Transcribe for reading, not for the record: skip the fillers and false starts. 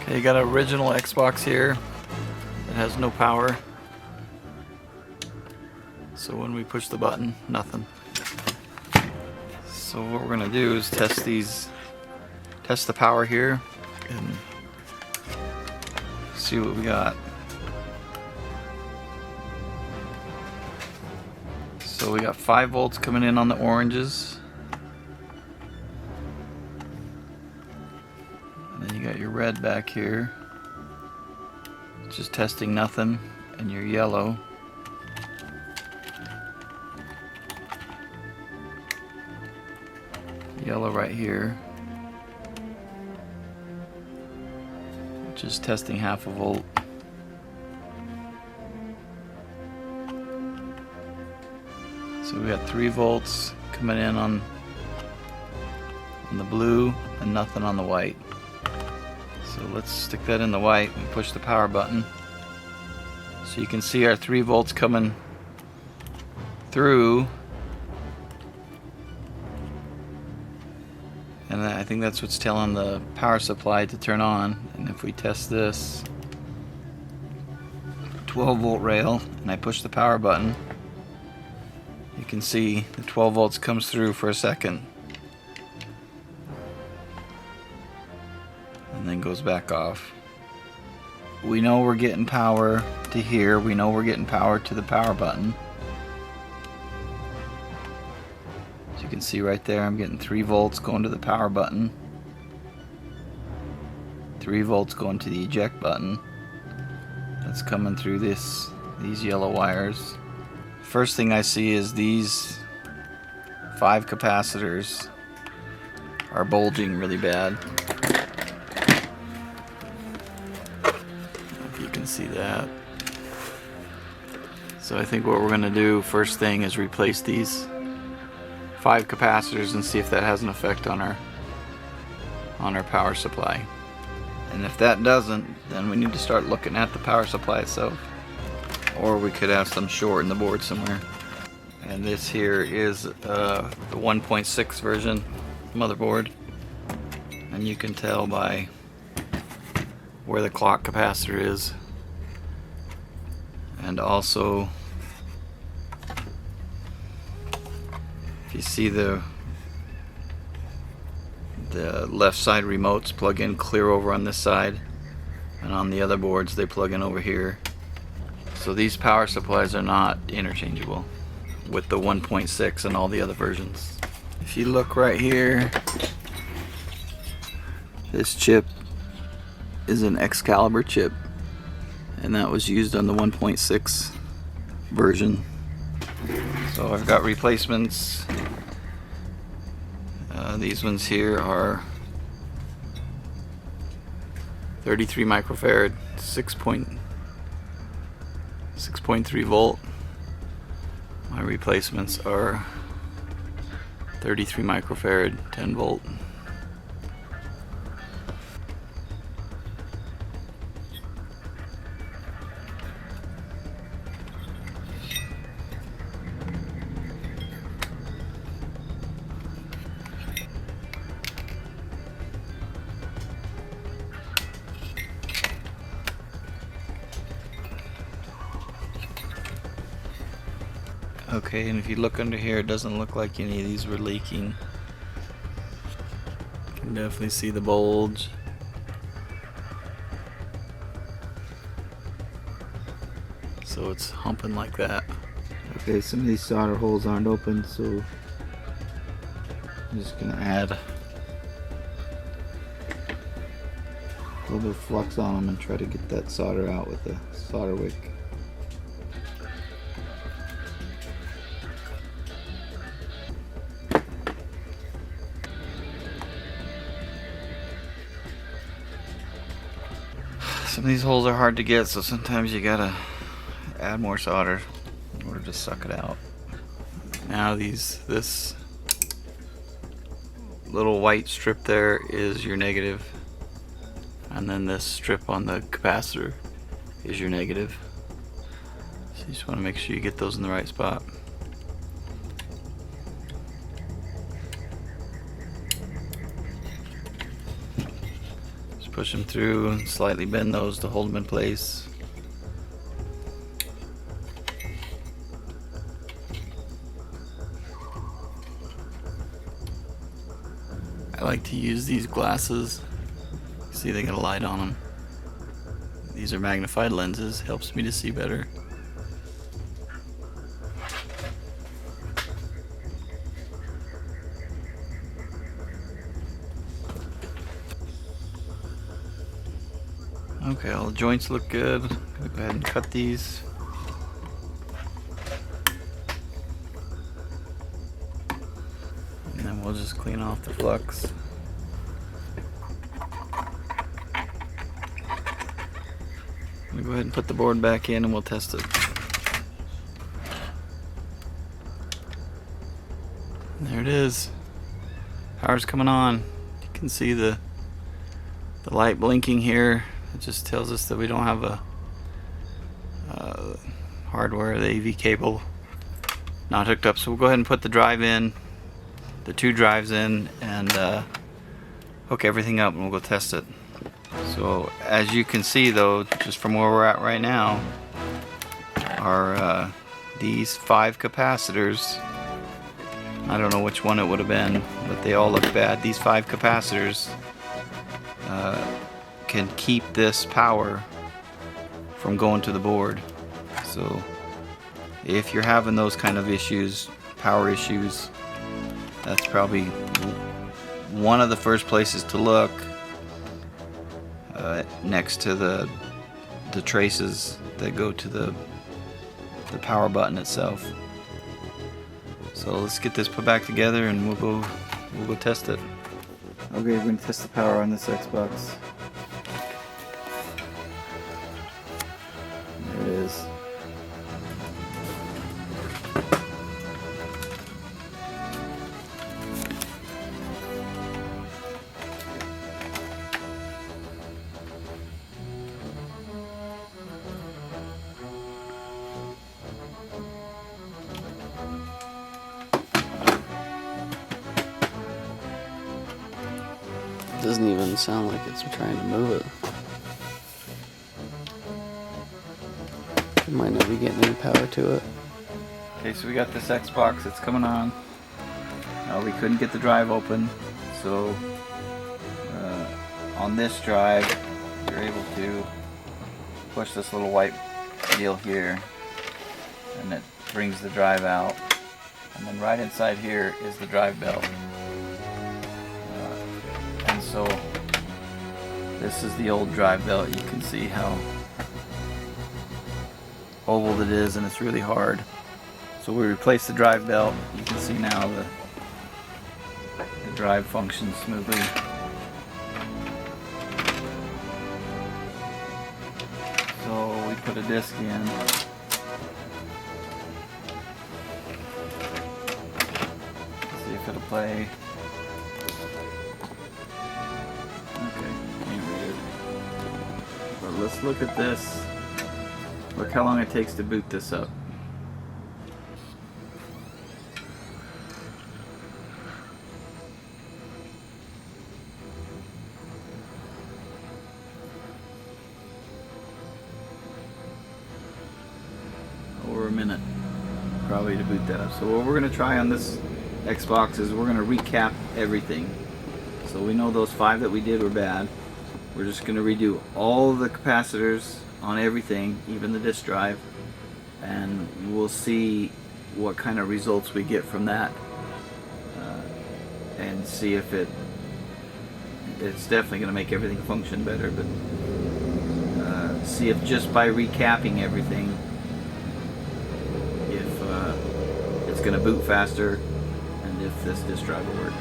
Okay, you got an original Xbox here. It has no power. So when we push the button, nothing. So what we're gonna do is test the power here and see what we got. So we got 5 volts coming in on the oranges. And then you got your red back here. Just testing nothing. And your yellow. Yellow right here. Just testing 1/2 volt. So we got 3 volts coming in on the blue and nothing on the white. So let's stick that in the white and push the power button. So you can see our 3 volts coming through. And I think that's what's telling the power supply to turn on. And if we test this 12 volt rail and I push the power button, you can see the 12 volts comes through for a second and then goes back off. We know we're getting power to here. We know we're getting power to the power button. As you can see right there, I'm getting 3 volts going to the power button. 3 volts going to the eject button. That's coming through these yellow wires. First thing I see is these 5 capacitors are bulging really bad. If you can see that. So I think what we're going to do first thing is replace these 5 capacitors and see if that has an effect on our power supply. And if that doesn't, then we need to start looking at the power supply itself. Or we could have some short in the board somewhere. And this here is the 1.6 version motherboard. And you can tell by where the clock capacitor is. And also, if you see the left side remotes plug in clear over on this side, and on the other boards they plug in over here. So these power supplies are not interchangeable with the 1.6 and all the other versions. If you look right here, this chip is an Excalibur chip, and that was used on the 1.6 version. So I've got replacements. These ones here are 33 microfarad, 6.3 volt. My replacements are 33 microfarad, 10 volt. Okay, and if you look under here, it doesn't look like any of these were leaking. You can definitely see the bulge. So it's humping like that. Okay, some of these solder holes aren't open, so I'm just gonna add a little bit of flux on them and try to get that solder out with the solder wick. Some of these holes are hard to get, so sometimes you gotta add more solder in order to suck it out. Now this little white strip there is your negative, and then this strip on the capacitor is your negative. So you just want to make sure you get those in the right spot. push them through and slightly bend those to hold them in place. I like to use these glasses. See, they got a light on them. These are magnified lenses, helps me to see better. Okay, all the joints look good. Gonna go ahead and cut these. And then we'll just clean off the flux. I'm gonna go ahead and put the board back in and we'll test it. And there it is. Power's coming on. You can see the light blinking here. It just tells us that we don't have a hardware, the AV cable not hooked up. So we'll go ahead and put the drive in, the two drives in, and hook everything up, and we'll go test it. So as you can see though, just from where we're at right now, are these 5 capacitors. I don't know which one it would have been, but they all look bad. These 5 capacitors can keep this power from going to the board. So if you're having those kind of issues, power issues, that's probably one of the first places to look, next to the traces that go to the power button itself. So let's get this put back together and we'll go test it. Okay, we're going to test the power on this Xbox. There it is. Doesn't even sound like it's trying to move it. It might not be getting any power to it. Okay, so we got this Xbox, it's coming on. We couldn't get the drive open, so on this drive you're able to push this little white deal here and it brings the drive out, and then right inside here is the drive belt. And so this is the old drive belt. You can see how oval it is, and it's really hard. So we replaced the drive belt. You can see now the drive functions smoothly. So we put a disc in. See if it'll play. Okay, can't read it. But let's look at this. Look how long it takes to boot this up. Over a minute probably to boot that up. So what we're going to try on this Xbox is we're going to recap everything. So we know those 5 that we did were bad. We're just going to redo all the capacitors on everything, even the disk drive, and we'll see what kind of results we get from that, and see if it's definitely going to make everything function better, but see if just by recapping everything, if it's going to boot faster and if this disk drive will work.